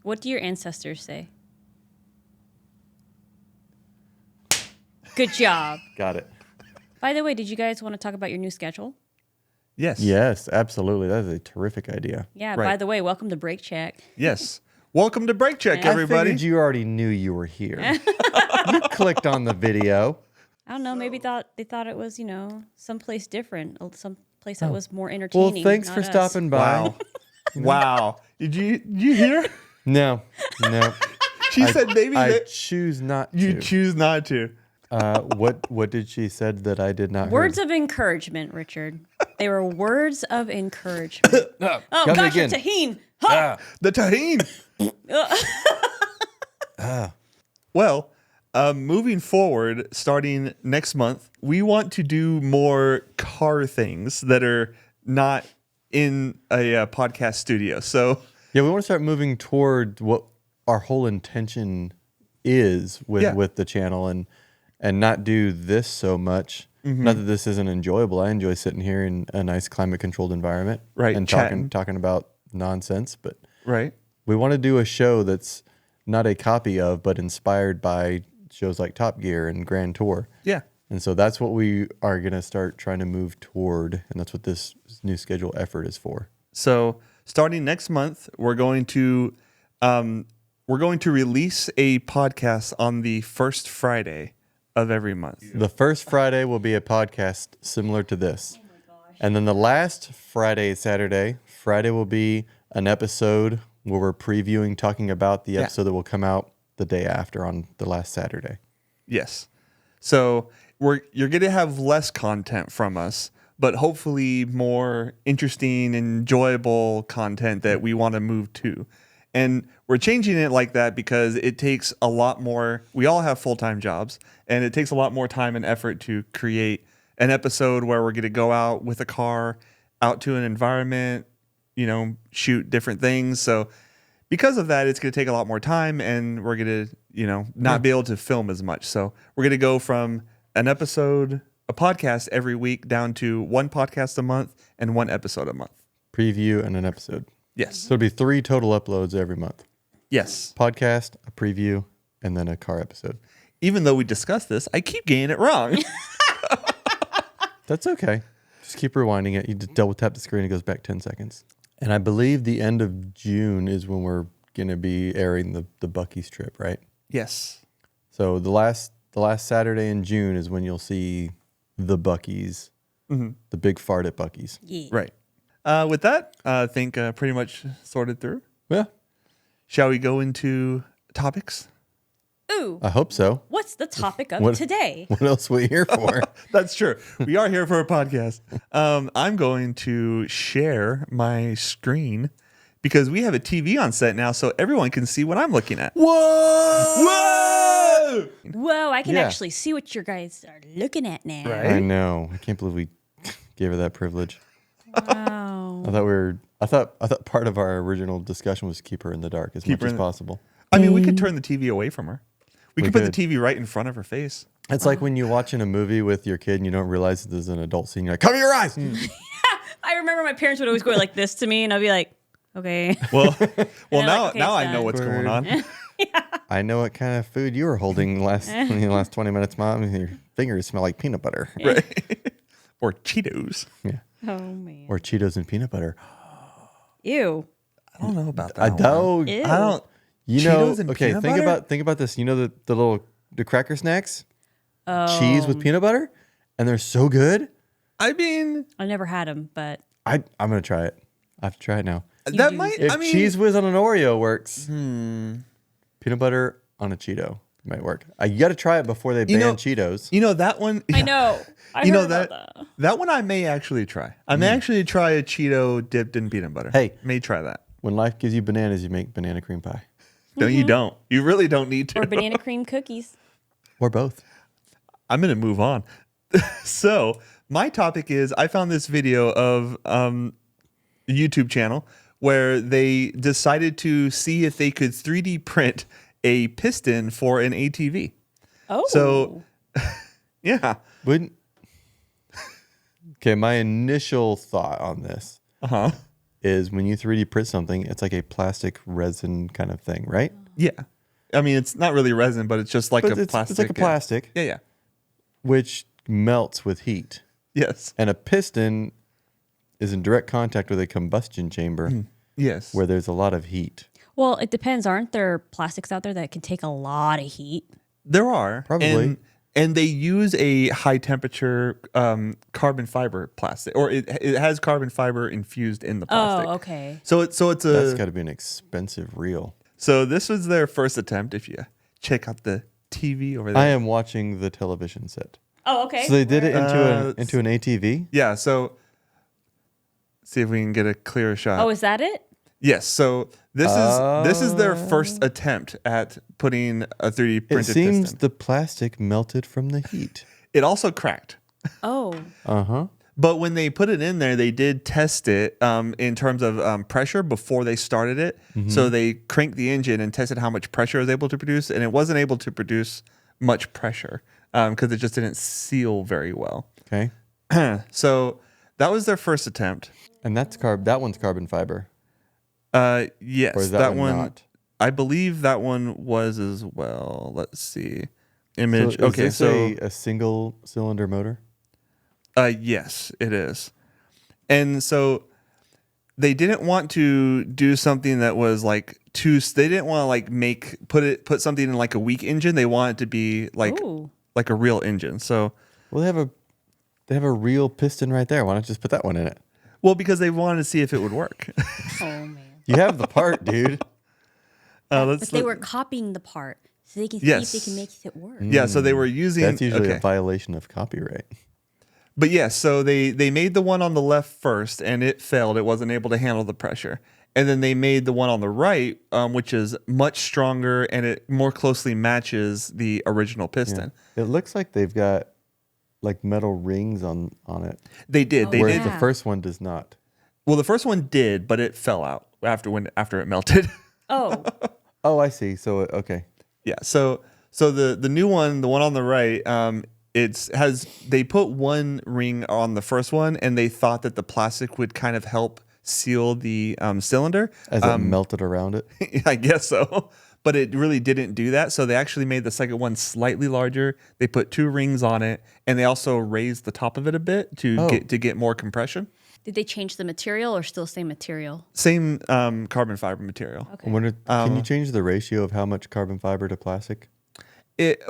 What do your ancestors say? Good job. Got it. By the way, did you guys want to talk about your new schedule? Yes. Yes, absolutely. That is a terrific idea. Yeah, Right. by the way, welcome to Break Check. Yes. Welcome to Break Check, Yeah. everybody. I figured you already knew you were here. You clicked on the video. I don't know, maybe they thought it was, someplace different, someplace that was more Well, entertaining. thanks not for us. stopping by. Wow. Wow. Did you hear? No. She said maybe I that choose not to. you choose not to. What did she said that I did not Words heard? of encouragement, Richard. They were words of encouragement. Oh, Got me gosh, a again. tahine. Huh. The tahine. Well, moving forward, starting next month, we want to do more car things that are not in a podcast studio. So, Yeah, we want to start moving toward what our whole intention is with the channel and not do this so much. Not that this isn't enjoyable. I enjoy sitting here in a nice climate controlled environment, Right, and chatting. talking about nonsense. But right. we want to do a show that's not a copy of, but inspired by shows like Top Gear and Grand Tour. Yeah. And so that's what we are going to start trying to move toward, and that's what this new schedule effort is for. So, starting next month, we're going to release a podcast on the first Friday of every month. The first Friday will be a podcast similar to this. And then the last Friday will be an episode where we're previewing, talking about the episode that will come out the day after on the last Saturday. Yes. So you're going to have less content from us, but hopefully more interesting, enjoyable content that we want to move to. And we're changing it like that because it takes a lot more. We all have full-time jobs, and it takes a lot more time and effort to create an episode where we're going to go out with a car, out to an environment, shoot different things. So because of that, it's going to take a lot more time, and we're going to, not be able to film as much. So we're going to go from an episode, a podcast every week, down to one podcast a month and one episode a month. Preview and an episode. Yes. So it'll be 3 total uploads every month. Yes. Podcast, a preview, and then a car episode. Even though we discussed this, I keep getting it wrong. That's okay. Just keep rewinding it. You just double tap the screen, it goes back 10 seconds. And I believe the end of June is when we're going to be airing the Buc-ee's trip, right? Yes. So the last Saturday in June is when you'll see the Buc-ee's, the big fart at Buc-ee's. Yeah. Right. With that, I think pretty much sorted through. Yeah, Shall we go into topics? Ooh, I hope so. what's the topic of today? What else are we here for? That's true. We are here for a podcast. I'm going to share my screen because we have a TV on set now, so everyone can see what I'm looking at. Whoa! Whoa, I can Yeah. actually see what you guys are looking at now. Right. I know. I can't believe we gave her that privilege. Wow. I thought part of our original discussion was keep her in the dark as much as possible. I mean, we could turn the TV away from her. We could put could. the TV right in front of her face. It's like when you're watching a movie with your kid and you don't realize that there's an adult scene. You're like, cover your eyes. I remember my parents would always go like this to me, and I'd be like, okay. Well, And I'm now like, okay, now it's I know done. what's going on. I know what kind of food you were holding the last 20 minutes, Mom. Your fingers smell like peanut butter. Right. Or Cheetos. Yeah. Oh, man. Or Cheetos and peanut butter. Ew. I don't know about that. I one. don't. Ew. I don't. You know, Cheetos and okay, peanut think butter? about this. You know the cracker snacks? Oh. Cheese with peanut butter? And they're so good. I mean, I never had them, but I'm going to try it. I have to try it now. that do. might. If I mean, Cheese Whiz on an Oreo works, peanut butter on a Cheeto might work. You got to try it before they ban know- Cheetos. you know that one. I know. I You know heard that about that one I may actually try. I may actually try a Cheeto dipped in peanut butter. Hey. may try that. When life gives you bananas, you make banana cream pie. No, you don't. You really don't need to. Or banana cream cookies. Or both. I'm going to move on. So my topic is I found this video of a YouTube channel where they decided to see if they could 3D print a piston for an ATV. Oh. So, yeah. Wouldn't. Okay, my initial thought on this Uh-huh. is when you 3D print something, it's like a plastic resin kind of thing, right? Yeah. I mean, it's not really resin, but it's just like But a it's plastic. like a plastic, Yeah. which melts with heat. Yes. And a piston is in direct contact with a combustion chamber Yes. where there's a lot of heat. Well, it depends. Aren't there plastics out there that can take a lot of heat? There are. Probably. And they use a high temperature carbon fiber plastic, or it has carbon fiber infused in the plastic. Oh, okay. So it's That's got to be an expensive reel. So this was their first attempt. If you check out the TV over there, I am watching the television set. Oh, okay. So they did it Where? into an ATV? Yeah. So see if we can get a clearer shot. Oh, is that it? Yes. So this is their first attempt at putting a 3D It printed seems piston. the plastic melted from the heat. It also cracked. Oh. Uh-huh. But when they put it in there, they did test it in terms of pressure before they started it. So they cranked the engine and tested how much pressure it was able to produce, and it wasn't able to produce much pressure because it just didn't seal very well. Okay. So that was their first attempt. And that one's carbon fiber. Yes, Or is that one not? I believe that one was as well. Let's see. Image. So is Okay, this so a single cylinder motor? yes, it is. And so they didn't want to do something that was like they didn't want to like put something in like a weak engine. They want it to be like Ooh. like a real engine. So Well, they have a real piston right there. Why not just put that one in it? well, because they wanted to see if it would work. Oh, man. You have the part, dude. But they were copying the part so they can see Yes. if they can make it work. Yeah, so they were using That's usually okay. a violation of copyright. But yes, so they made the one on the left first, and it failed. It wasn't able to handle the pressure. And then they made the one on the right, which is much stronger, and it more closely matches the original piston. It looks like they've got like metal rings on it. They did. They Whereas did. the Yeah. first one does not. Well, the first one did, but it fell out after it melted. Oh. Oh, I see. So okay. Yeah. So the new one, the one on the right, they put one ring on the first one, and they thought that the plastic would kind of help seal the cylinder. As it melted around it. I guess so. But it really didn't do that. So they actually made the second one slightly larger. They put 2 rings on it, and they also raised the top of it a bit to get more compression. Did they change the material or still same material? Same carbon fiber material. I Okay. wonder, can you change the ratio of how much carbon fiber to plastic?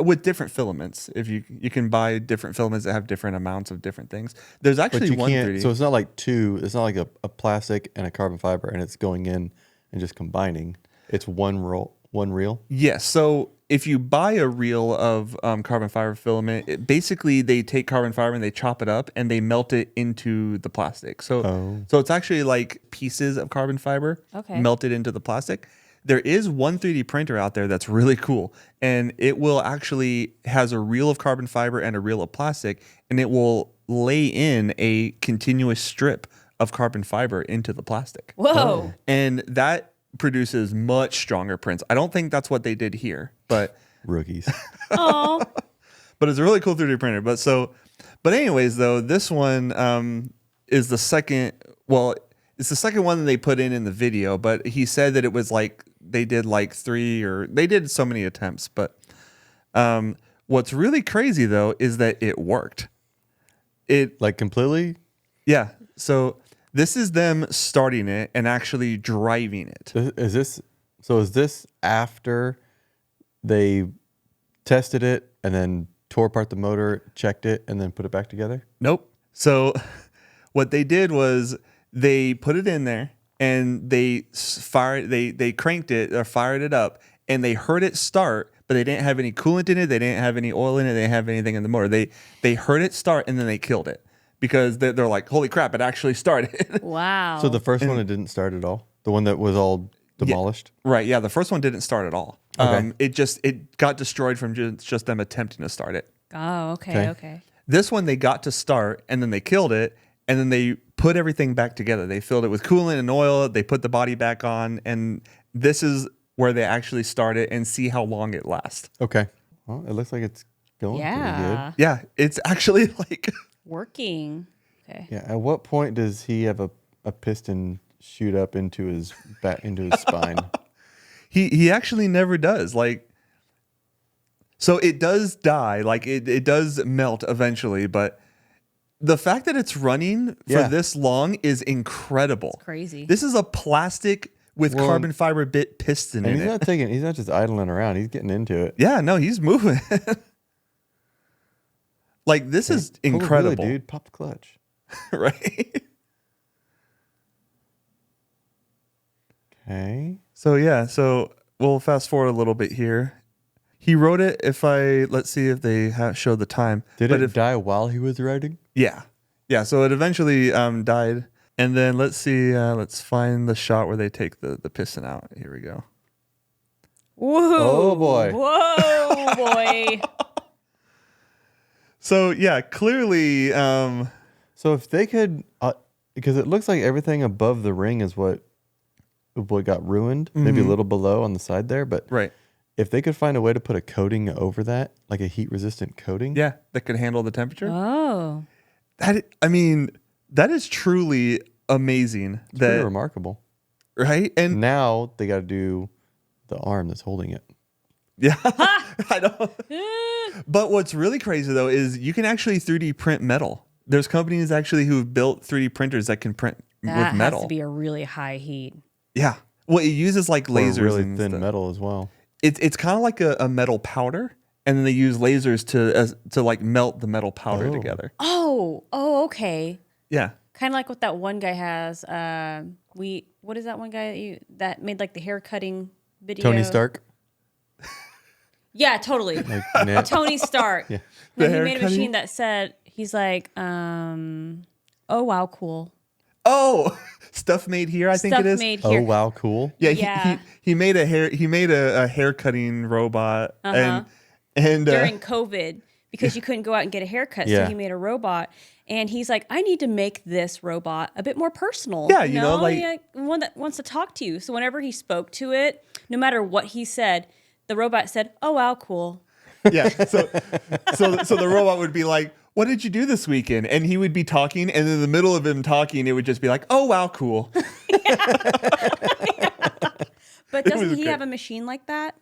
With different filaments. If you can buy different filaments that have different amounts of different things. There's But actually you one can't. 3D. So it's not like two. It's not like a plastic and a carbon fiber, and it's going in and just combining. It's one reel. Yes. So if you buy a reel of carbon fiber filament, basically they take carbon fiber and they chop it up and they melt it into the plastic. So it's actually like pieces of carbon fiber Okay. melted into the plastic. There is one 3D printer out there that's really cool, and it will actually has a reel of carbon fiber and a reel of plastic, and it will lay in a continuous strip of carbon fiber into the plastic. Whoa. And that produces much stronger prints. I don't think that's what they did here, but Rookies. Oh. but it's a really cool 3D printer. But anyways, though, this one is the second. Well, it's the second one that they put in the video. But he said that it was like they did like 3 or they did so many attempts. But what's really crazy though is that it worked. Like completely. Yeah. So this is them starting it and actually driving it. Is this after they tested it and then tore apart the motor, checked it, and then put it back together? Nope. So what they did was they put it in there and they cranked it or fired it up, and they heard it start, but they didn't have any coolant in it. They didn't have any oil in it. They didn't have anything in the motor. They heard it start and then they killed it because they're like, holy crap, it actually started. Wow. So the first one, it didn't start at all? The one that was all demolished? Right. Yeah. The first one didn't start at all. Okay. It got destroyed from just them attempting to start it. Oh, okay. This one they got to start and then they killed it, and then they put everything back together. They filled it with coolant and oil. They put the body back on, and this is where they actually start it and see how long it lasts. Okay. Well, it looks like it's going pretty Yeah. good. Yeah, it's actually like Working. Okay. Yeah. At what point does he have a piston shoot up into his spine. He actually never does. Like, so it does die. Like it does melt eventually, but the fact that it's running for this long is incredible. It's crazy. This is a plastic with carbon fiber bit piston And in it. he's not just idling around. He's getting into it. Yeah, no, he's moving. Like, this is incredible. Really, dude. Pop the clutch. Right? Okay. So we'll fast forward a little bit here. He wrote it. Let's see if they show the time. Did it die while he was writing? Yeah. So it eventually died. And then let's see. Let's find the shot where they take the piston out. Here we go. Whoa. Oh, boy. Whoa, boy. So yeah, clearly. So if they could, because it looks like everything above the ring is what got ruined, maybe a little below on the side there, but Right. if they could find a way to put a coating over that, like a heat resistant coating, Yeah, that could handle the temperature. Oh. That is truly amazing. it's pretty remarkable. Right? And Now they got to do the arm that's holding it. yeah, I know. But what's really crazy though is you can actually 3D print metal. There's companies actually who've built 3D printers that can print That with metal. has to be a really high heat. Yeah. Well, it uses like lasers, Or really and thin stuff. metal as well. It's kind of like a metal powder, and then they use lasers to like melt the metal powder together. Oh, okay. Yeah. Kind of like what that one guy has. What is that one guy that made like the hair cutting video? Tony Stark. Yeah, totally. Like, Tony Stark. Yeah. No, The he hair made a cutting? machine that said, he's like, oh wow, cool. Oh, stuff made here. I think Stuff it is. made Oh here. wow, cool. Yeah. Yeah. He made a hair cutting robot and During COVID because you couldn't go out and get a haircut. Yeah. So he made a robot. And he's like, I need to make this robot a bit more personal. Yeah, you know, like- one that wants to talk to you. So whenever he spoke to it, no matter what he said, the robot said, oh, wow, cool. yeah. So the robot would be like, what did you do this weekend? And he would be talking, and in the middle of him talking, it would just be like, oh wow, cool. But doesn't he have a machine like that?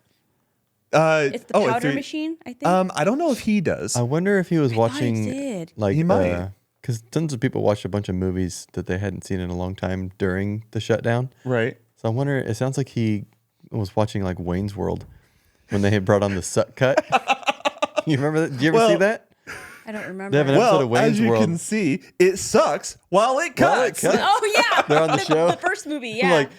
It's the a powder 3D machine, I think. I don't know if he does. I wonder if he was thought he watching, did. like, He might. because tons of people watched a bunch of movies that they hadn't seen in a long time during the shutdown. Right. So I wonder. It sounds like he was watching like Wayne's World when they had brought on the suck cut. You remember that? Did you ever see that? I don't remember. They have an episode Well, of Wayne's as you World. can see, it sucks while it While it cuts. cuts. Oh, yeah. They're on the show. The first movie, yeah. Like,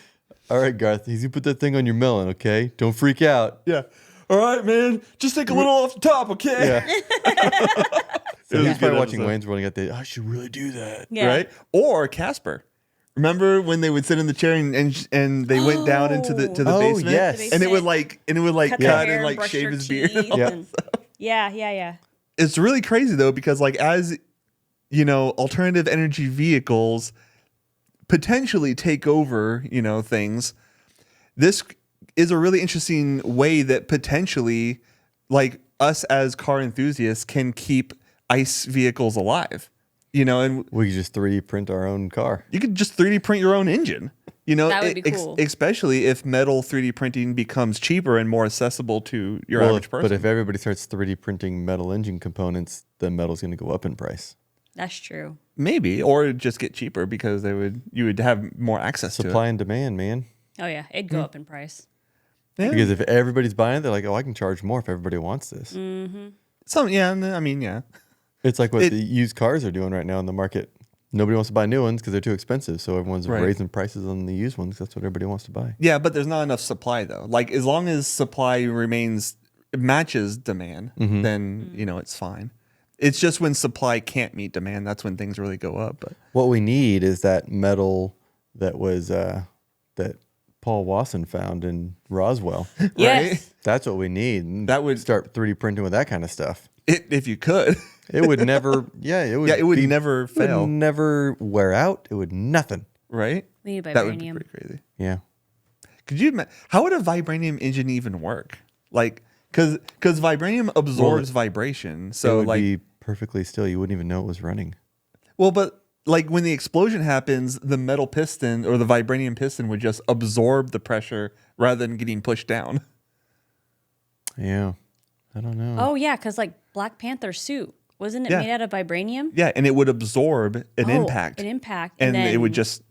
all right, Garth, you put that thing on your melon, okay? Don't freak out. Yeah. All right, man. Just take a little off the top, okay? Yeah. So It was he's a good probably watching episode. Wayne's World and got the, I should really do that. Yeah. Right? Or Casper. Remember when they would sit in the chair and they went down into the Oh, basement? yes. And it would like cut their cut hair, and like brush shave their his beard. And teeth all Yeah. that and- stuff. Yeah. It's really crazy though, because like as you know, alternative energy vehicles potentially take over, you know, things. This is a really interesting way that potentially like us as car enthusiasts can keep ICE vehicles alive. You know, and We could just 3D print our own car. you could just 3D print your own engine. You know, That would be cool. Especially if metal 3D printing becomes cheaper and more accessible to your Well, average person. But if everybody starts 3D printing metal engine components, then metal's going to go up in price. That's true. Maybe, or it'd just get cheaper because you would have more access Supply to and demand, man. Oh, yeah. It'd go up in price. it. Yeah. Because if everybody's buying it, they're like, oh, I can charge more if everybody wants this. I mean, yeah. It's like what It- the used cars are doing right now in the market. Nobody wants to buy new ones because they're too expensive. So everyone's Right. raising prices on the used ones. That's what everybody wants to buy. Yeah, but there's not enough supply though. Like as long as supply matches demand, then you know it's fine. It's just when supply can't meet demand, that's when things really go up. But What we need is that metal that was that Paul Wasson found in Roswell. Yes. That's what we need. That would- start 3D printing with that kind of stuff. if you could, It would never, it would. yeah, it would be- never it would fail, never wear out. It would nothing. right? We need That would be vibranium. pretty crazy. Yeah. Could you? How would a vibranium engine even work? Like, because vibranium absorbs vibration, it so would like, be perfectly still. You wouldn't even know it was running. well, but like when the explosion happens, the metal piston or the vibranium piston would just absorb the pressure rather than getting pushed down. Yeah. I don't know. Oh yeah, because like Black Panther's suit, wasn't it Yeah. made out of vibranium? Yeah, and it would absorb an impact. An impact, And then it would just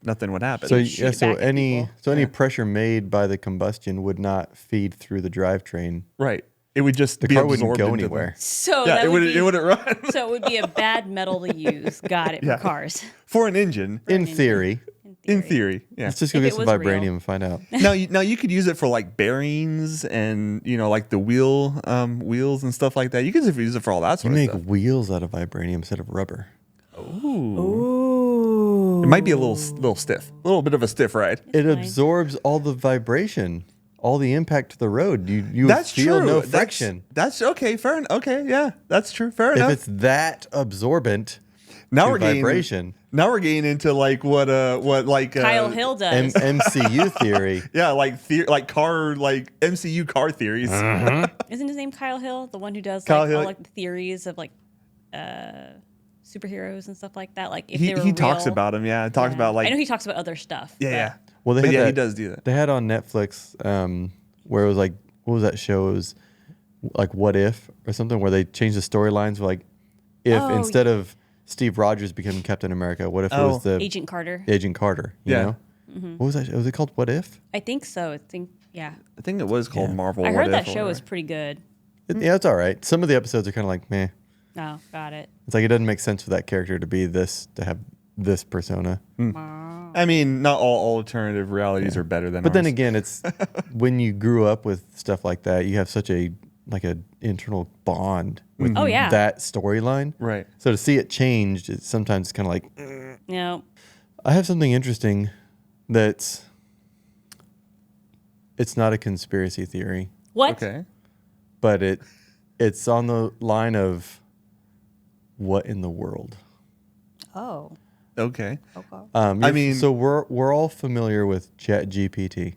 nothing would happen. So You'd shoot it back at any people. any pressure made by the combustion would not feed through the drivetrain. right. It would just The be car wouldn't absorbed go into anywhere. so Yeah, that it would would be, it wouldn't run. so it would be a bad metal to use. Got it Yeah. for cars. For an engine. In theory. In theory. Yeah. Let's just go If get it some was real. vibranium and find out. now you could use it for like bearings and like the wheels and stuff like that. You could use it for all that You sort of make stuff. wheels out of vibranium instead of rubber. Ooh. It might be a little stiff. A little bit of a stiff ride. It fine. absorbs all the vibration, all the impact to the road. You That's feel true. no friction. That's okay. Fair enough. Okay, yeah, that's true. Fair If enough. it's that absorbent Now to we're getting vibration, Now we're getting into like what Kyle Hill does. MCU theory. Yeah, like MCU car theories. Isn't his name Kyle Hill? The one who does Kyle like Hill. all like the theories of like superheroes and stuff like that. Like if He they were talks real. about him. Yeah, talks about like I know he talks about other stuff. yeah, but- yeah. Well, But had yeah, he that- does do that. They had on Netflix where it was like, what was that show? It was like What If or something where they changed the storylines. Like if Oh, instead of Steve Rogers becoming Captain America, what if it was the Agent Carter. Agent Carter? You Yeah. know? What was that? Was it called What If? I think so. Yeah. I think it was called Yeah. Marvel. I What heard that If or show was whatever. pretty good. Yeah, it's all right. Some of the episodes are kind of like meh. Oh, got it. It's like it doesn't make sense for that character to be this, to have this persona. I mean, not all alternative realities are better than. But then ours. again, it's when you grew up with stuff like that, you have such a internal bond with Oh, yeah. that storyline. Right. So to see it changed, it's sometimes kind of like, No. I have something interesting that's, it's not a conspiracy theory, What? Okay. but it's on the line of what in the world. Oh. Okay. Okay. I mean- so we're all familiar with Chat GPT.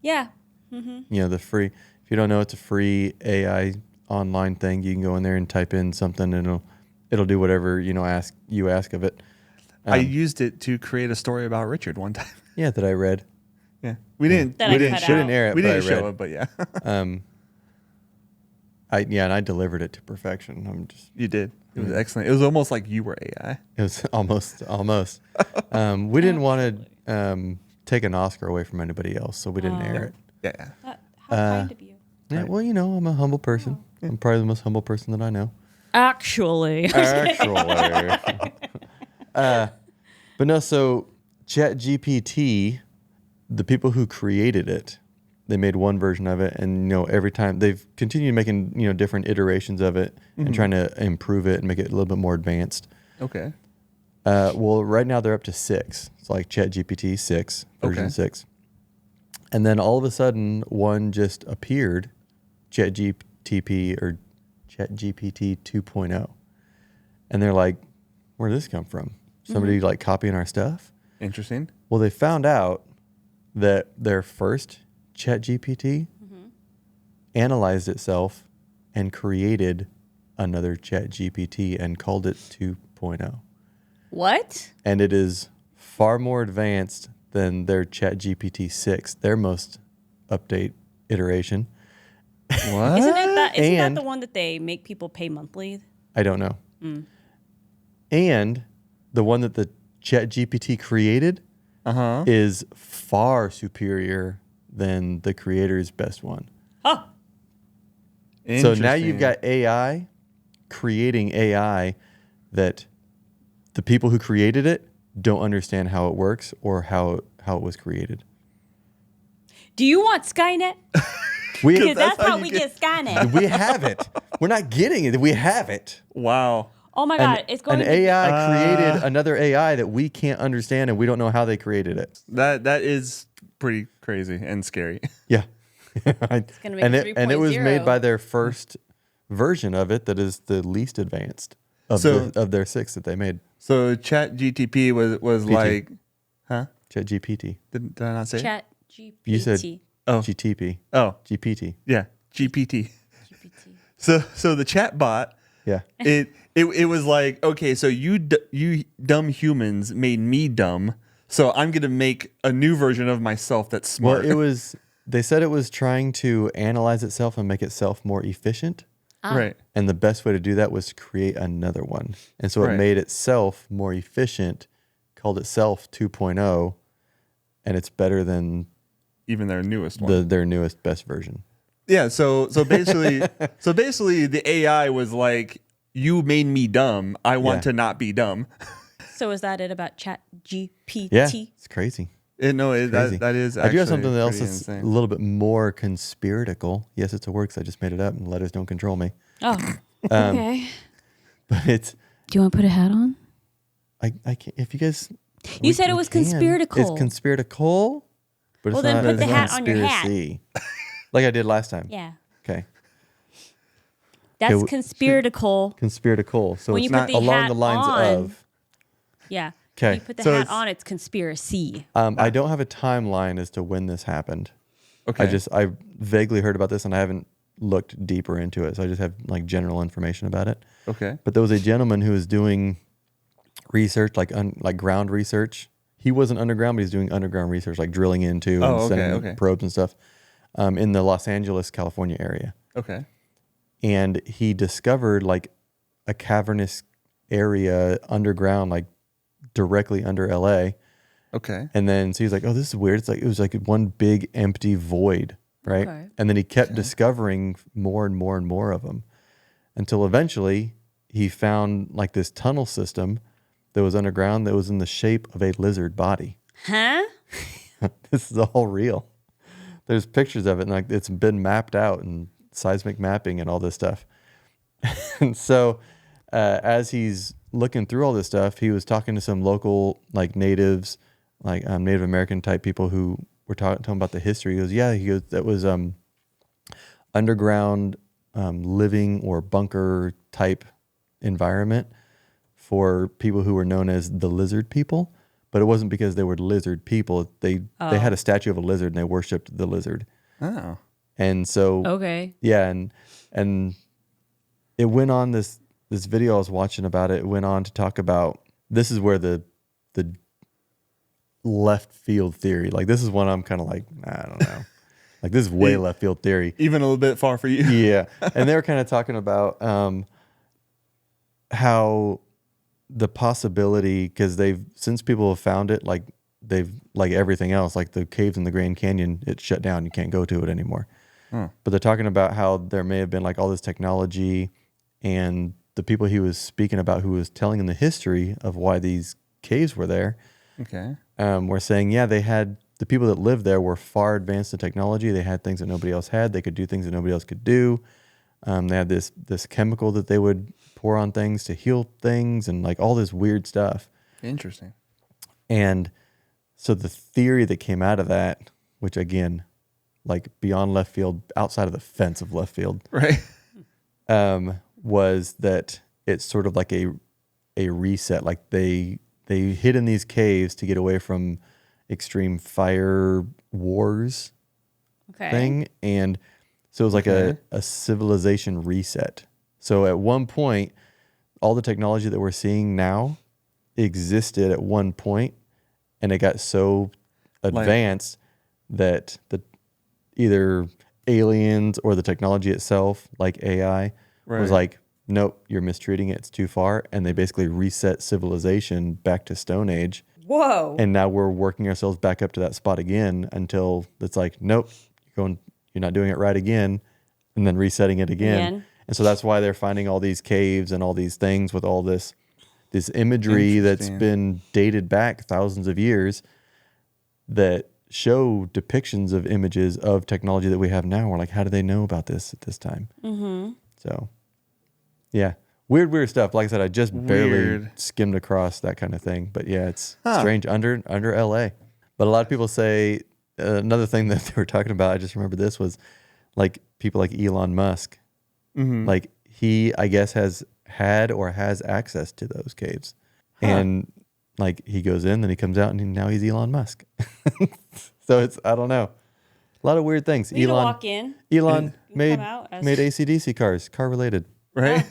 Yeah. You know, the free, if you don't know, it's a free AI online thing. You can go in there and type in something and it'll do whatever, ask of it. I used it to create a story about Richard one time. Yeah, that I read. Yeah. We didn't. That we I didn't. cut show- Didn't air it, We but didn't I show read. it, but yeah, And I delivered it to perfection. you did. It was excellent. It was almost like you were AI. It was almost. We didn't want to take an Oscar away from anybody else, so we didn't air it. Yeah. How kind of you. Yeah, well, I'm a humble person. I'm probably the most humble person that I know. Actually. Actually. But no, so Chat GPT, the people who created it, they made one version of it, and every time they've continued making different iterations of it and trying to improve it and make it a little bit more advanced. Okay. Well, right now they're up to 6. It's like Chat GPT 6, version Okay. 6. And then all of a sudden, one just appeared, Chat GPT or Chat GPT 2.0. And they're like, where did this come from? Somebody like copying our stuff? Interesting. Well, they found out that their first Chat GPT analyzed itself and created another Chat GPT and called it 2.0. What? And it is far more advanced than their Chat GPT 6, their most update iteration. What? Isn't that And- the one that they make people pay monthly? I don't know. And the one that the Chat GPT created is far superior than the creator's best one. Huh. So now you've Interesting. got AI creating AI that the people who created it don't understand how it works or how it was created. Do you want Skynet? We Because that's how how you we get- get Skynet. we have it. We're not getting it. We have it. Wow. Oh my God. It's going An to be. AI created another AI that we can't understand and we don't know how they created it. That is pretty crazy and scary. Yeah. gonna make and it it was 3.0. made by their first version of it that is the least advanced of, So- of their 6 that they made. So Chat GTP was like, huh? Chat GPT. Did I not say? it? Chat GPT. You said Oh. GTP. Oh, GPT. yeah. GPT. GPT. So the chat bot Yeah. It was like, okay, so you dumb humans made me dumb, so I'm gonna make a new version of myself that's smart. Well, they said it was trying to analyze itself and make itself more efficient. Right. And the best way to do that was to create another one. And so it Right. made itself more efficient, called itself 2.0, and it's better than Even their newest one. their newest best version. Yeah, so basically the AI was like, you made me dumb. I want Yeah. to not be dumb. So is that it about Chat GPT? Yeah, it's crazy. Crazy. That is. I do have something actually else pretty that's insane. a little bit more conspiratical. Yes, it's a word 'cause I just made it up, and letters don't control me. Oh, okay. But it's Do you want to put a hat on? I can't. If you guys, You said it was can. conspiratical. It's conspiratical, but Well, it's then not. put the it's hat not on your hat. conspiracy. Like I did last time. Yeah. Okay. That's Okay, conspiratical. Conspiratical. So When it's you put not the along hat the lines on. of. Yeah. Okay. You put the So hat it's- on, it's conspiracy. I don't have a timeline as to when this happened. Okay. I vaguely heard about this and I haven't looked deeper into it. So I just have like general information about it. Okay. But there was a gentleman who was doing research, like ground research. He wasn't underground, but he's doing underground research, like drilling into Oh, and sending okay. probes and stuff in the Los Angeles, California area. Okay. And he discovered like a cavernous area underground, like directly under LA. Okay. And then so he's like, oh, this is weird. It was like one big empty void, right? Okay. And then he kept discovering more and more and more of them until eventually he found like this tunnel system that was underground that was in the shape of a lizard body. Huh? This is all real. There's pictures of it and like it's been mapped out and seismic mapping and all this stuff. And so as he's looking through all this stuff, he was talking to some local like natives, like Native American type people who were talking about the history. He goes, that was underground living or bunker type environment for people who were known as the lizard people. But it wasn't because they were lizard people. They had a statue of a lizard and they worshipped the lizard. Oh. And so Okay. yeah, and it went on this video I was watching about it. It went on to talk about this is where the left field theory. Like this is one I'm kind of like, I don't know. Like this is way left field theory. Even a little bit far for you. Yeah. And they were kind of talking about how the possibility, because since people have found it, like they've like everything else, like the caves in the Grand Canyon, it's shut down. You can't go to it anymore. But they're talking about how there may have been like all this technology, and the people he was speaking about who was telling him the history of why these caves were there Okay. were saying, yeah, they had the people that lived there were far advanced in technology. They had things that nobody else had. They could do things that nobody else could do. They had this chemical that they would pour on things to heal things and like all this weird stuff. Interesting. And so the theory that came out of that, which again, like beyond left field, outside of the fence of left field, Right. was that it's sort of like a reset. Like they hid in these caves to get away from extreme fire wars Okay. thing. And so it was like a civilization reset. So at one point, all the technology that we're seeing now existed at one point, and it got so advanced that either aliens or the technology itself, like AI, was Right. like, nope, you're mistreating it. It's too far. And they basically reset civilization back to Stone Age. Whoa. And now we're working ourselves back up to that spot again until it's like, nope, you're not doing it right again, and then resetting it again. And so that's why they're finding all these caves and all these things with all this imagery that's Interesting. been dated back thousands of years that show depictions of images of technology that we have now. We're like, how do they know about this at this time? Mm-hmm. So, yeah. Weird stuff. Like I said, I just barely Weird. skimmed across that kind of thing. But yeah, it's strange under LA. But a lot of people say another thing that they were talking about, I just remember this, was like people like Elon Musk. Like he, I guess, has had or has access to those caves. And like he goes in, then he comes out, and now he's Elon Musk. So I don't know. A lot of weird things. You need to walk in. Elon You made come out as- AC/DC cars, car related. right?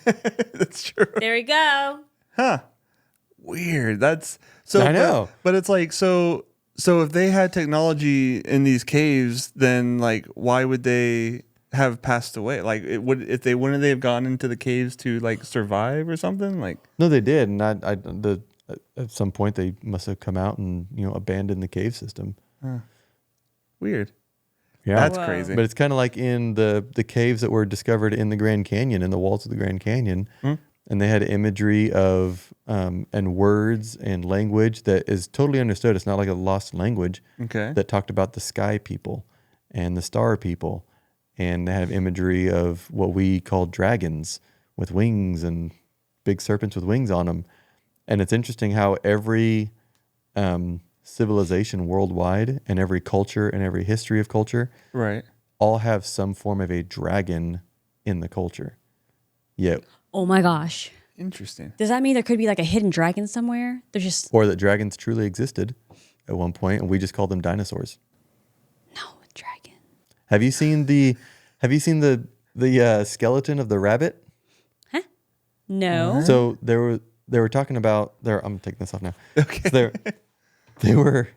That's true. There we go. Weird. That's so. I know. but it's like so. So if they had technology in these caves, then like why would they have passed away? Like it would if they wouldn't they have gone into the caves to like survive or something? Like No, they did, and at some point they must have come out and abandoned the cave system. weird. Yeah, That's Whoa. crazy. but it's kind of like in the caves that were discovered in the Grand Canyon, in the walls of the Grand Canyon, and they had imagery of and words and language that is totally understood. It's not like a lost language. Okay. That talked about the sky people and the star people, and they have imagery of what we call dragons with wings and big serpents with wings on them. And it's interesting how every civilization worldwide and every culture and every history of culture Right. all have some form of a dragon in the culture. Yeah. Oh my gosh. Interesting. Does that mean there could be like a hidden dragon somewhere? There's just Or that dragons truly existed at one point and we just called them dinosaurs. no dragon. Have you seen the skeleton of the rabbit? No. So they were talking about there. I'm taking this off now. Okay. So they were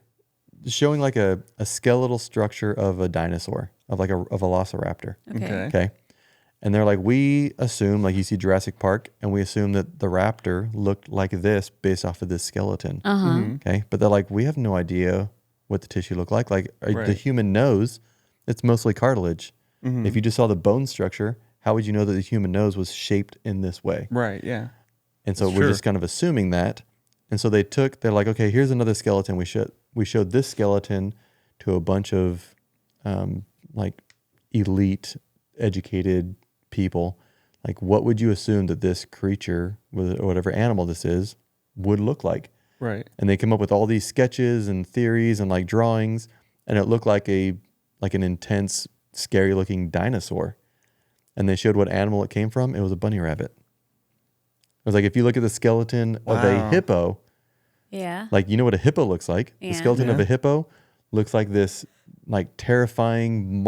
showing like a skeletal structure of a dinosaur, of a velociraptor. Okay. Okay. And they're like, we assume, like you see Jurassic Park, and we assume that the raptor looked like this based off of this skeleton. Okay. But they're like, we have no idea what the tissue looked like. Like the human nose, it's mostly cartilage. If you just saw the bone structure, how would you know that the human nose was shaped in this way? Right. Yeah. And so That's we're true. just kind of assuming that. And so they're like, okay, here's another skeleton. We showed this skeleton to a bunch of like elite, educated people. Like, what would you assume that this creature, or whatever animal this is, would look like? Right. And they came up with all these sketches and theories and like drawings, and it looked like an intense, scary looking dinosaur. And they showed what animal it came from. It was a bunny rabbit. It was like, if you look at the skeleton of a Wow. hippo, Yeah. like, you know what a hippo looks like? The Yeah. skeleton of Yeah. a hippo looks like this like terrifying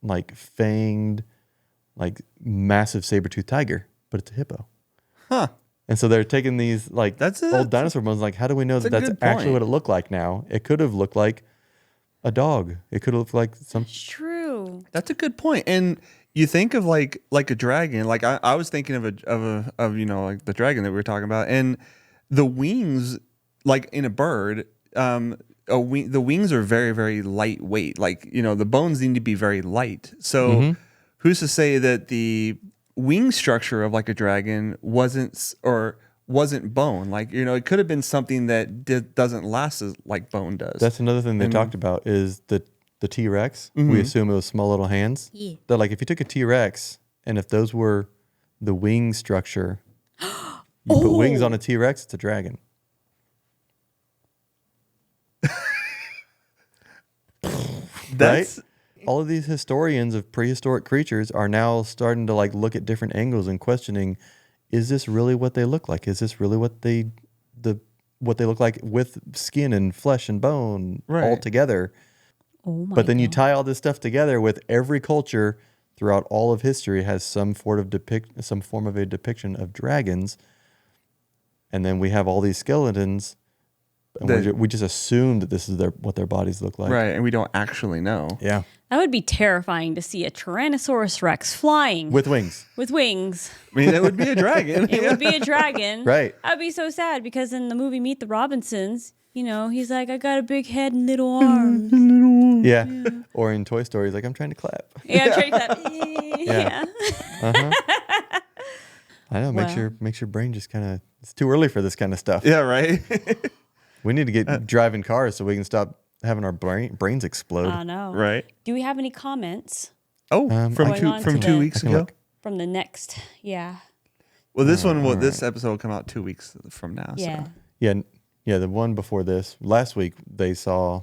like fanged, like massive saber-toothed tiger, but it's a hippo. Huh. And so they're taking these like That's old dinosaur bones, like, how do we know that that's a that's good actually point. what it looked like now? It could have looked like a dog. It could have looked like some. It's true. That's a good point. And you think of like a dragon. Like I was thinking of like the dragon that we were talking about, and the wings, like in a bird, the wings are very, very lightweight. Like the bones need to be very light. So who's to say that the wing structure of like a dragon wasn't bone? Like it could have been something that doesn't last as like bone does. That's another thing they talked about is the T-Rex. We assume it was small little hands. Yeah. They're like, if you took a T-Rex and if those were the wing structure, you put wings on a T-Rex, it's a dragon. That's Right? All of these historians of prehistoric creatures are now starting to like look at different angles and questioning, is this really what they look like? Is this really what they look like with skin and flesh and bone all Right. together? Oh my But then you God. tie all this stuff together with every culture throughout all of history has some form of a depiction of dragons, and then we have all these skeletons, and we just assume that this is what their bodies look like. right, and we don't actually know. Yeah, That would be terrifying to see a Tyrannosaurus Rex flying with wings. with wings. I mean, that would be a dragon. It would be a dragon. Right. That'd be so sad because in the movie Meet the Robinsons, he's like, I got a big head and little arms. Yeah. Or in Toy Story, he's like, I'm trying to clap. Yeah, I'm trying to yeah. I know. Wow. Makes your brain just kind of. It's too early for this kind of stuff. Yeah, right. We need to get driving cars so we can stop having our brains explode. I know. right. Do we have any comments Oh, from Going on to 2 the- weeks I can ago. look. from the next? Yeah. Well, this episode will come out 2 weeks from now. Yeah. So. Yeah. The one before this, last week they saw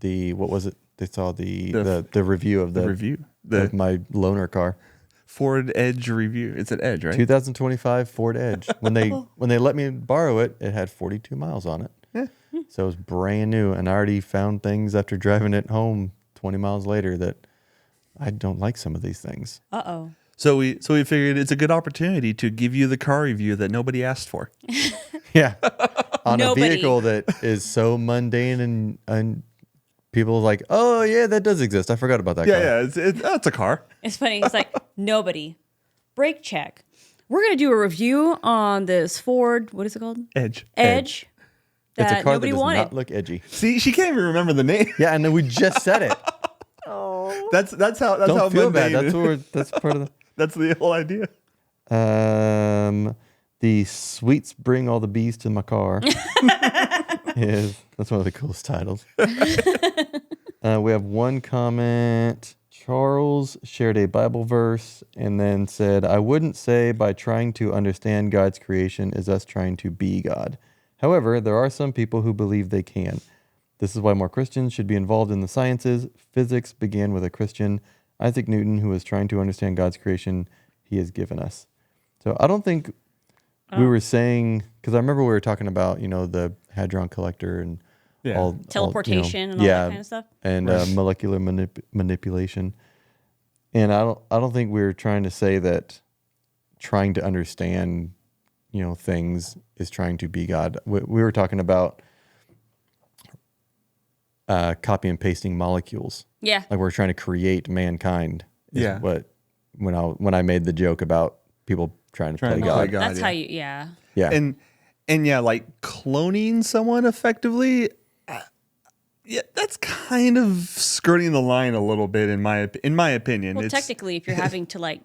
what was it? They saw the review of The review, of the my loaner car, Ford Edge review. It's an Edge, right? 2025 Ford Edge. When they let me borrow it, it had 42 miles on it. Yeah. So it was brand new, and I already found things after driving it home 20 miles later that I don't like some of these things. Uh-oh. So we figured it's a good opportunity to give you the car review that nobody asked for. Yeah. On Nobody. a vehicle that is so mundane and people are like, oh, yeah, that does exist. I forgot about that car. Yeah, it's a car. It's funny. It's like, nobody. Brake check. We're going to do a review on this Ford, what is it called? Edge. Edge. It's a That car that nobody does wanted. not look edgy. See, she can't even remember the name. Yeah, and then we just said it. That's how Don't feel bad. mundane That's part of that's the whole idea. the sweets bring all the bees to my car. That's one of the coolest titles. We have one comment. Charles shared a Bible verse and then said, I wouldn't say by trying to understand God's creation is us trying to be God. However, there are some people who believe they can. This is why more Christians should be involved in the sciences. Physics began with a Christian, Isaac Newton, who was trying to understand God's creation he has given us. So I don't think we were saying, because I remember we were talking about, the Hadron Collector and all Teleportation and all that kind of stuff. And molecular manipulation. And I don't think we were trying to say that trying to understand, things is trying to be God. We were talking about copy and pasting molecules. Yeah. Like we're trying to create mankind. Is Yeah. What when I made the joke about people trying to play to God. play God. That's yeah. how you, yeah. Yeah. And yeah, like cloning someone effectively. Yeah, that's kind of skirting the line a little bit in my opinion. Well, technically, if you're having to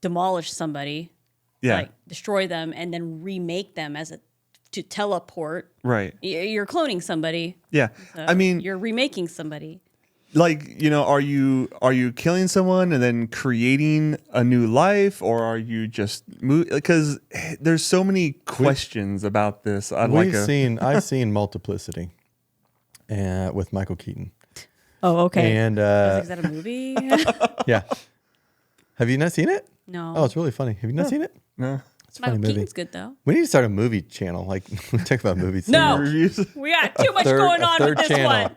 demolish somebody, yeah, destroy them and then remake them to teleport, right. you're cloning somebody. Yeah, So I mean, you're remaking somebody. are you killing someone and then creating a new life, or are you just because there's so many questions about this. I've seen Multiplicity with Michael Keaton. Oh, okay. And Is that a movie? yeah. Have you not seen it? No. Oh, it's really funny. Have you not seen it? No. It's a funny Michael movie. Keaton's good though. We need to start a movie channel. Like we talk about movies. No. Reviews? We got too much going on with this one.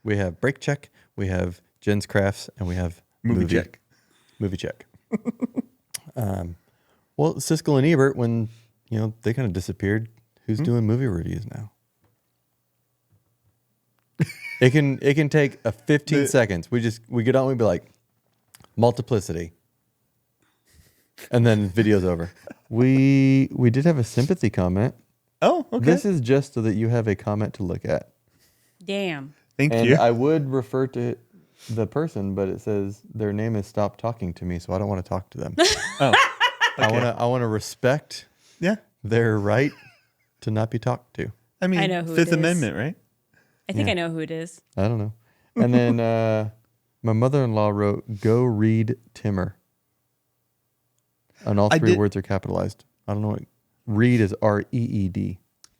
We have Break Check, we have Jen's Crafts, and we have Movie Check. Movie Check. Well, Siskel and Ebert, when they kind of disappeared, who's doing movie reviews now? It can take a 15 seconds. We get on, we be like, Multiplicity. And then video's over. We did have a sympathy comment. Oh, okay. This is just so that you have a comment to look at. Damn. Thank And you. I would refer to the person, but it says their name is Stop Talking to Me, so I don't want to talk to them. Oh, I want to respect yeah. their right to not be talked to. I mean, I know who it Fifth is. Amendment, right? I think I know who it is. I don't know. And then my mother-in-law wrote, "Go read Timmer." And all three words are capitalized. I don't know what read is REED.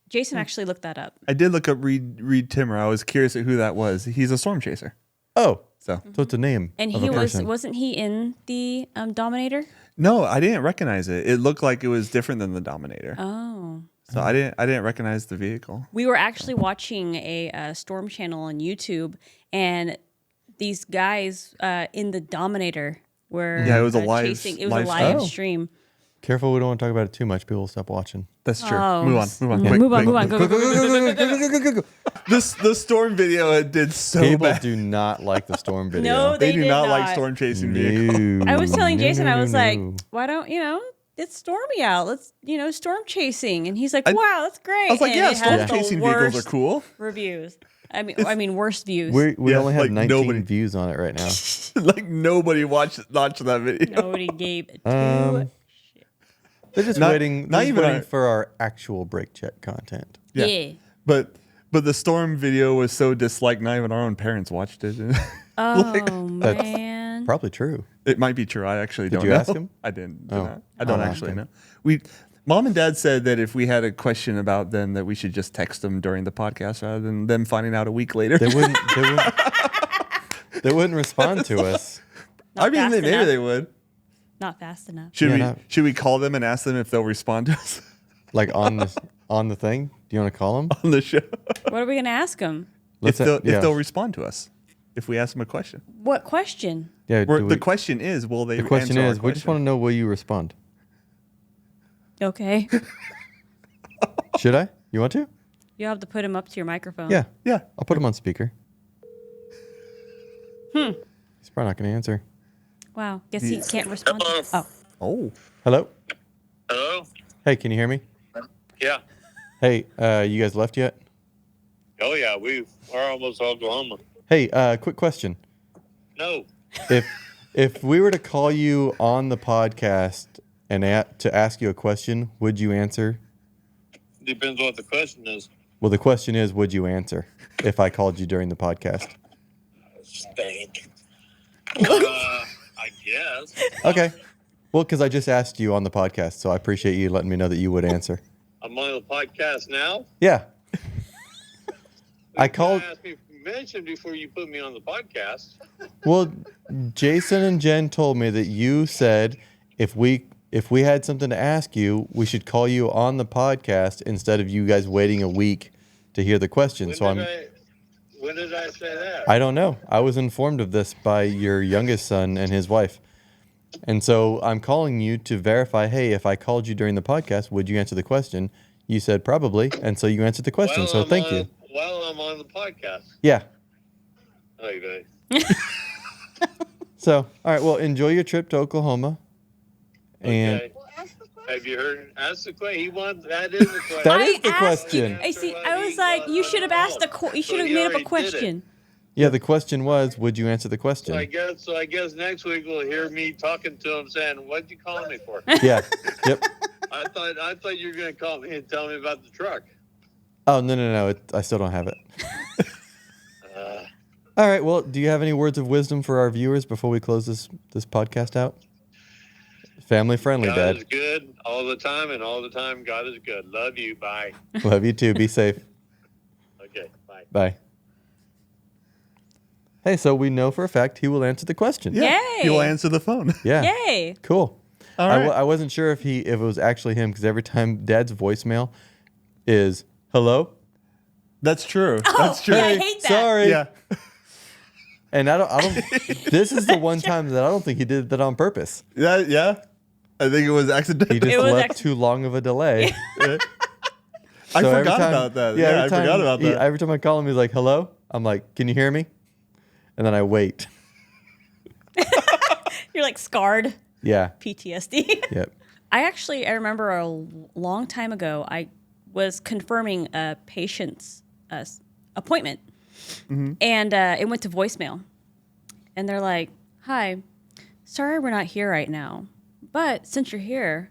Jason actually looked that up. I did look up Reed Timmer. I was curious at who that was. He's a storm chaser. Oh, So it's a name. And of he a person. wasn't he in the Dominator? no, I didn't recognize it. It looked like it was different than the Dominator. Oh. So I didn't recognize the vehicle. We were actually watching a storm channel on YouTube, and these guys in the Dominator were Yeah, it was a live- chasing. It was live a live stream. stream. Careful, we don't want to talk about it too much. People will stop watching. That's true. Oh, Move on. yeah, Quick, move on. quick. Go, go, go, go, go. The storm video it did so People bad. do not like the storm video. No, They They do did not like not. storm chasing vehicles. No. I was telling No, Jason, no, I was no, like, no. why don't it's stormy out? Let's storm chasing, and he's like, I- wow, that's great. I was like, And yeah, it storm has the chasing vehicles are worst cool. Reviews. I mean, worst views. We Yeah, only have like 19 nobody- views on it right now. Like nobody watched that video. Nobody gave two. They're just Not- waiting. not They're even waiting our- for our actual break check content. Yeah. But the storm video was so disliked, not even our own parents watched it. Oh That's man. probably true. It might be true. I actually don't you know. ask him? I didn't. Oh. Not. I don't I'll ask actually him. know. Mom and Dad said that if we had a question about them, that we should just text them during the podcast rather than them finding out a week later. They wouldn't. They wouldn't respond to us. I mean, fast maybe enough. they would. Not fast enough. Should we call them and ask them if they'll respond to us Like on the thing. Do you want to call them? on the show? What are we gonna ask him? If they'll respond to us. if we ask them a question. What question? Yeah. The question is, will they? The question answer our is, we just want to know, will you respond? Okay. Should I? You want to? You have to put him up to your microphone. Yeah. Yeah. I'll put him on speaker. He's probably not going to answer. Wow. Guess he can't respond. Oh. Oh. Hello? Hello? Hey, can you hear me? Yeah. Hey, you guys left yet? Oh, yeah. We're almost Oklahoma. Hey, quick question. No. If we were to call you on the podcast and to ask you a question, would you answer? Depends what the question is. Well, the question is, would you answer if I called you during the podcast? Stank. I guess. Okay. Well, because I just asked you on the podcast, so I appreciate you letting me know that you would answer. I'm on the podcast now. Yeah. I called. You asked me mention before you put me on the podcast. Well, Jason and Jen told me that you said if we had something to ask you, we should call you on the podcast instead of you guys waiting a week to hear the question. When did I say that? I don't know. I was informed of this by your youngest son and his wife. And so I'm calling you to verify, hey, if I called you during the podcast, would you answer the question? You said probably, and so you answered the question, so thank you. Well, I'm on the podcast. Yeah. Okay. So, all right, well, enjoy your trip to Oklahoma. And Okay. Have you heard? Ask the question. He wants. That is the question. That is the asked question. I see. I was like, you should have asked you should have made up a question. yeah, the question was, would you answer the question? So I guess next week we'll hear me talking to him saying, "What'd you call me for?" Yeah. Yep. I thought you were gonna call me and tell me about the truck. Oh, no. I still don't have it. Uh, All right. Well, do you have any words of wisdom for our viewers before we close this podcast out? Family friendly, God Dad. is good all the time, and all the time God is good. Love you. Bye. Love you too. Be safe. Okay. Bye. Bye. Hey, so we know for a fact he will answer the question. Yeah. Yay. He will answer the phone. Yeah. Yay. Cool. All right. I wasn't sure if it was actually him because every time Dad's voicemail is hello. That's true. That's true. I hate that. Sorry. Yeah. And I don't. This is the one time that I don't think he did that on purpose. Yeah. I think it was accidental. He just was left too long of a delay. I So every forgot time- about that. Yeah, Yeah, I every time forgot about that. Every time I call him, he's like, "Hello." I'm like, "Can you hear me?" And then I wait. You're like scarred. Yeah. PTSD. Yep. I remember a long time ago, I was confirming a patient's appointment, and it went to voicemail. And they're like, "Hi, sorry we're not here right now, but since you're here,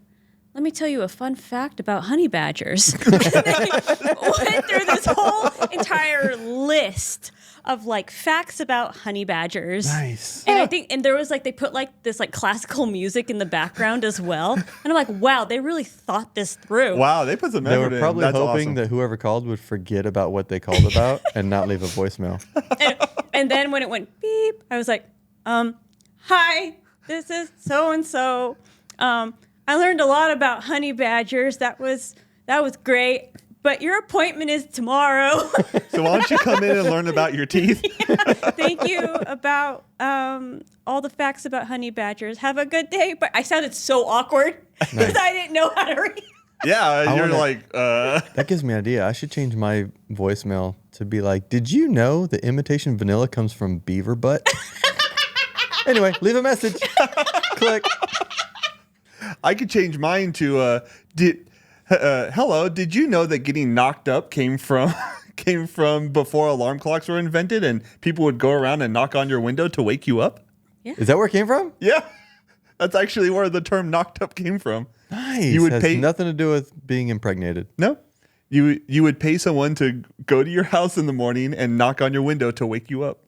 let me tell you a fun fact about honey badgers." Went through this whole entire list of like facts about honey badgers. Nice. And I think, and there was like, they put like this like classical music in the background as well. And I'm like, wow, they really thought this through. Wow, they put some They effort were in. probably That's hoping awesome. that whoever called would forget about what they called about and not leave a voicemail. And then when it went beep, I was like, hi, this is so-and-so. I learned a lot about honey badgers. That was great. But your appointment is tomorrow. So why don't you come in and learn about your teeth? Thank you about all the facts about honey badgers. Have a good day. But I sounded so awkward because I didn't know how to read. Yeah, you're wanna- like, That gives me an idea. I should change my voicemail to be like, "Did you know that imitation vanilla comes from beaver butt?" Anyway, leave a message. Click. I could change mine to, hello, did you know that getting knocked up came from before alarm clocks were invented and people would go around and knock on your window to wake you up? Is that where it came from? Yeah. That's actually where the term knocked up came from. Nice. You would Has pay- nothing to do with being impregnated. No. You would pay someone to go to your house in the morning and knock on your window to wake you up.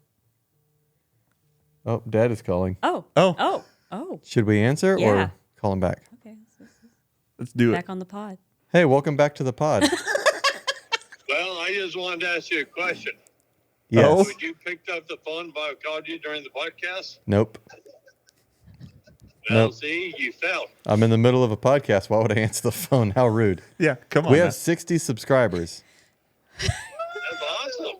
Oh, Dad is calling. Oh. Oh. Oh. Oh. Should we answer Yeah. or call him back? Okay. Let's do it. Back on the pod. Hey, welcome back to the pod. Well, I just wanted to ask you a question. Yes. Oh. Would you picked up the phone if I called you during the podcast? Nope. Well, Nope. see, you failed. I'm in the middle of a podcast. Why would I answer the phone? How rude. Yeah, come on. We now. have 60 subscribers. That's awesome.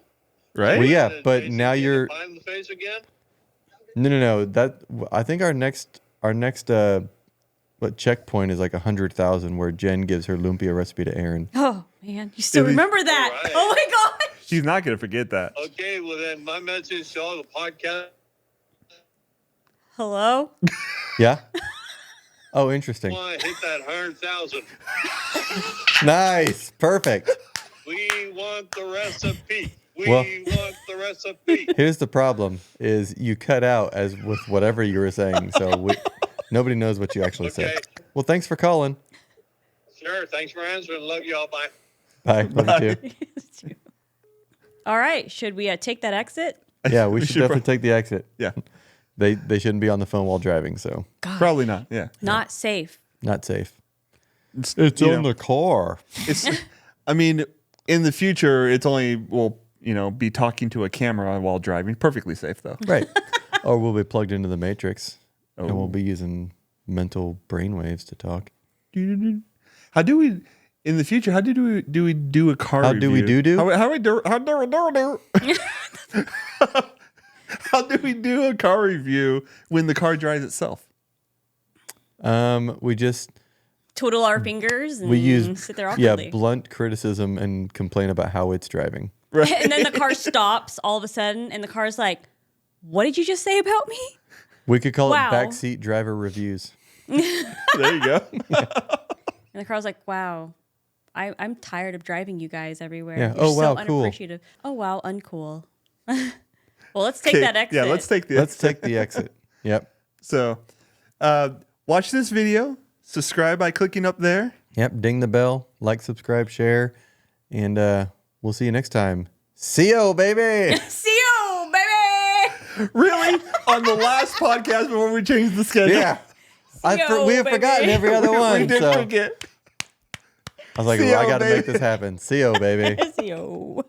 right? Well, yeah, Did but Jason now get a you're pie in the face again? no. That I think our next what checkpoint is like 100,000, where Jen gives her lumpia recipe to Aaron. Oh man, you still It was- remember that? All right. Oh my gosh. She's not gonna forget that. Okay, well then my message to all the podcast. Hello. Yeah. Oh, interesting. Want to hit that 100,000? Nice. Perfect. We want the recipe. We Well- want the recipe. Here's the problem: is you cut out as with whatever you were saying, so nobody knows what you actually said. Okay. Well, thanks for calling. Sure. Thanks for answering. Love y'all. Bye. Bye. Love you too. All right, should we take that exit? Yeah, we should definitely take the exit. Yeah, They shouldn't be on the phone while driving, so God, probably not. Yeah, not safe. not safe. it's It's you on know, the car. It's. I mean, in the future, it's only be talking to a camera while driving. Perfectly safe though. Right. Or we'll be plugged into the Matrix, and Oh. we'll be using mental brainwaves to talk. How do we? In the future, how do we do a car? How do we review? do? How we do? How do we do? How do we do a car review when the car drives itself? We just Twiddle our fingers and we use sit there awkwardly. blunt criticism and complain about how it's driving. And then the car stops all of a sudden, and the car's like, "What did you just say about me?" We could call Wow. it backseat driver reviews. There you go. And the car's like, "Wow, I'm tired of driving you guys everywhere. Yeah. You're Oh, wow, so cool. unappreciative. Oh wow, uncool." Well, let's take that exit. Yeah, let's take the. Let's take the exit. Yep. So, watch this video. Subscribe by clicking up there. Yep. Ding the bell. Like, subscribe, share, and we'll see you next time. See you, baby. See you, baby. Really? On the last podcast before we changed the schedule. Yeah. yo, we have baby. forgotten every other one. We did so forget. I was like, See well, I you, got to baby. make this happen. See you, baby. See you.